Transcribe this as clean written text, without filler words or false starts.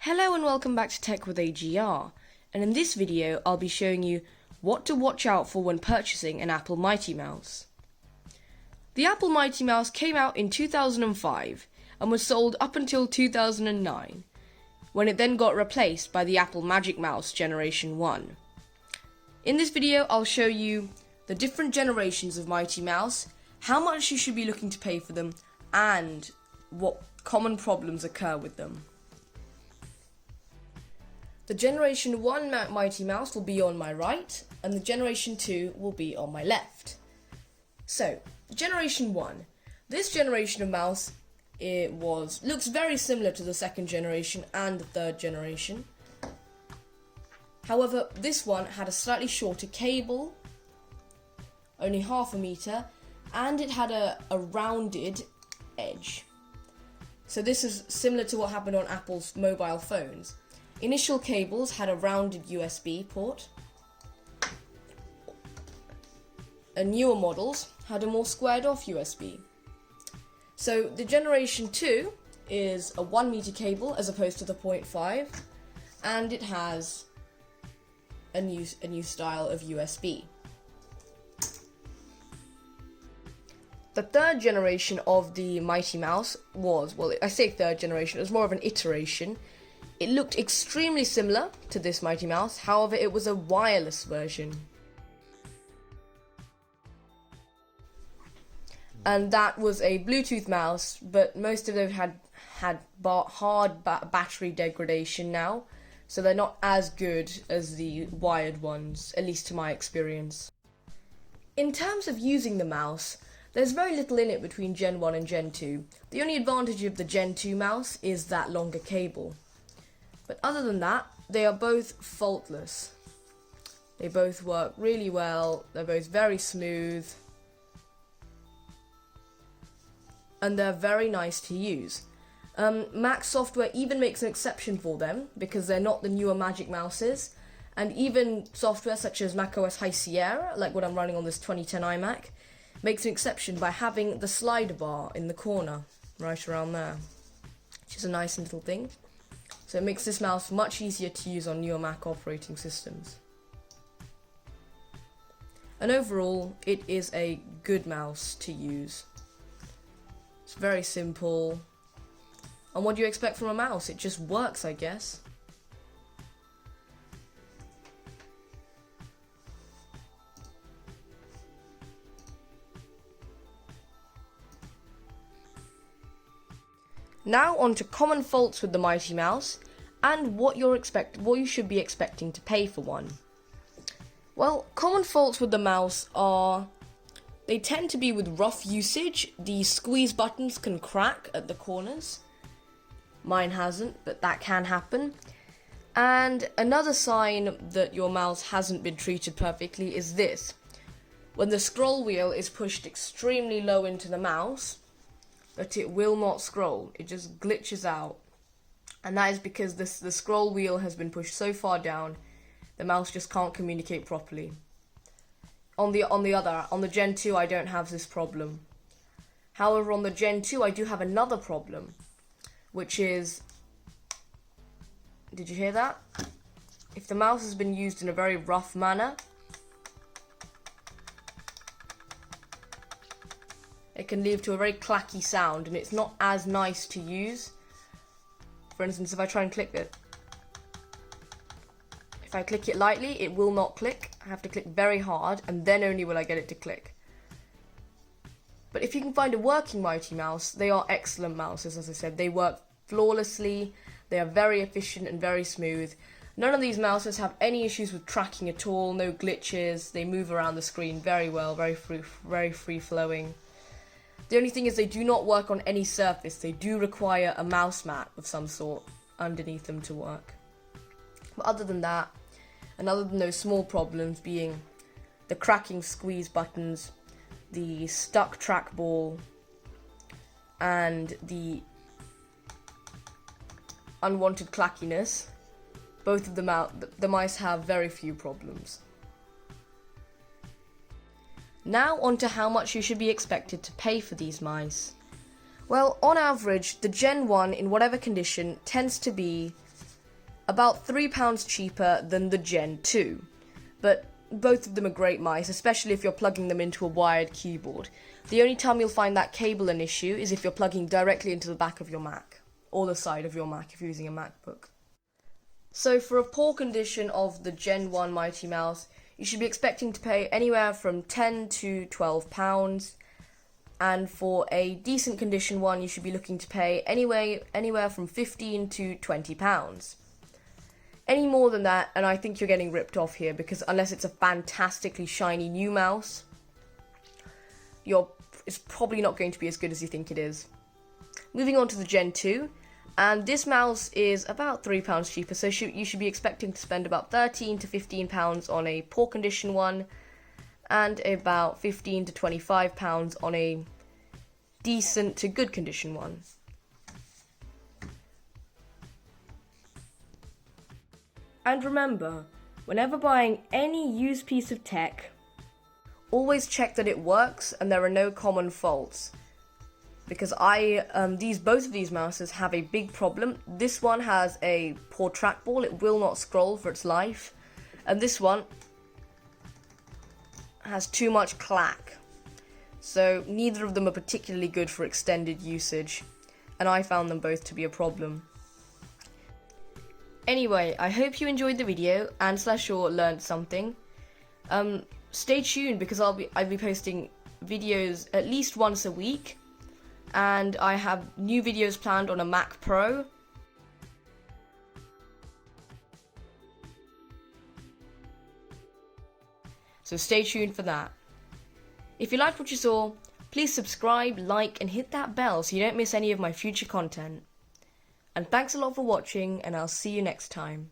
Hello and welcome back to Tech with AGR, and in this video I'll be showing you what to watch out for when purchasing an Apple Mighty Mouse. The Apple Mighty Mouse came out in 2005 and was sold up until 2009, when it then got replaced by the Apple Magic Mouse Generation 1. In this video I'll show you the different generations of Mighty Mouse, how much you should be looking to pay for them, and what common problems occur with them. The Generation 1 Mighty Mouse will be on my right, and the Generation 2 will be on my left. So, Generation 1. This generation of mouse looks very similar to the second generation and the third generation. However, this one had a slightly shorter cable, only half a meter, and it had a rounded edge. So this is similar to what happened on Apple's mobile phones. Initial cables had a rounded USB port, and newer models had a more squared off USB. So the Generation 2 is a 1 meter cable as opposed to the 0.5, and it has a new style of USB. The third generation of the Mighty Mouse was, well, I say third generation, it was more of an iteration. It looked extremely similar to this Mighty Mouse, however it was a wireless version. And that was a Bluetooth mouse, but most of them had hard battery degradation now, so they're not as good as the wired ones, at least to my experience. In terms of using the mouse, there's very little in it between Gen 1 and Gen 2. The only advantage of the Gen 2 mouse is that longer cable. But other than that, they are both faultless. They both work really well, they're both very smooth, and they're very nice to use. Mac software even makes an exception for them, because they're not the newer Magic Mouses, and even software such as macOS High Sierra, like what I'm running on this 2010 iMac, makes an exception by having the slider bar in the corner, right around there, which is a nice little thing. So it makes this mouse much easier to use on newer Mac operating systems. And overall, it is a good mouse to use. It's very simple. And what do you expect from a mouse? It just works, I guess. Now on to common faults with the Mighty Mouse, and what you should be expecting to pay for one. Well, common faults with the mouse are, they tend to be with rough usage. The squeeze buttons can crack at the corners. Mine hasn't, but that can happen. And another sign that your mouse hasn't been treated perfectly is this. When the scroll wheel is pushed extremely low into the mouse, but it will not scroll, it just glitches out. And that is because the scroll wheel has been pushed so far down, the mouse just can't communicate properly. On the Gen 2 I don't have this problem. However, on the Gen 2 I do have another problem, which is, did you hear that? If the mouse has been used in a very rough manner, it can lead to a very clacky sound, and it's not as nice to use. For instance, if I try and click it, if I click it lightly, it will not click. I have to click very hard, and then only will I get it to click. But if you can find a working Mighty Mouse, they are excellent mouses, as I said. They work flawlessly, they are very efficient and very smooth. None of these mouses have any issues with tracking at all, no glitches. They move around the screen very well, very free-flowing. The only thing is they do not work on any surface. They do require a mouse mat of some sort underneath them to work. But other than that, and other than those small problems being the cracking squeeze buttons, the stuck trackball, and the unwanted clackiness, both of them the mice have very few problems. Now on to how much you should be expected to pay for these mice. Well, on average, the Gen 1 in whatever condition tends to be about £3 cheaper than the Gen 2. But both of them are great mice, especially if you're plugging them into a wired keyboard. The only time you'll find that cable an issue is if you're plugging directly into the back of your Mac, or the side of your Mac if you're using a MacBook. So for a poor condition of the Gen 1 Mighty Mouse, you should be expecting to pay anywhere from £10 to £12, and for a decent condition one, you should be looking to pay anywhere from £15 to £20. Any more than that, and I think you're getting ripped off here, because unless it's a fantastically shiny new mouse, it's probably not going to be as good as you think it is. Moving on to the Gen 2, and this mouse is about £3 cheaper, so you should be expecting to spend about £13 to £15 on a poor condition one, and about £15 to £25 on a decent to good condition one. And remember, whenever buying any used piece of tech, always check that it works and there are no common faults. Because both of these mouses have a big problem. This one has a poor trackball, it will not scroll for its life. And this one has too much clack. So neither of them are particularly good for extended usage. And I found them both to be a problem. Anyway, I hope you enjoyed the video and /or learned something. Stay tuned because I'll be posting videos at least once a week, and I have new videos planned on a Mac Pro. So stay tuned for that. If you liked what you saw, please subscribe, like, and hit that bell so you don't miss any of my future content. And thanks a lot for watching, and I'll see you next time.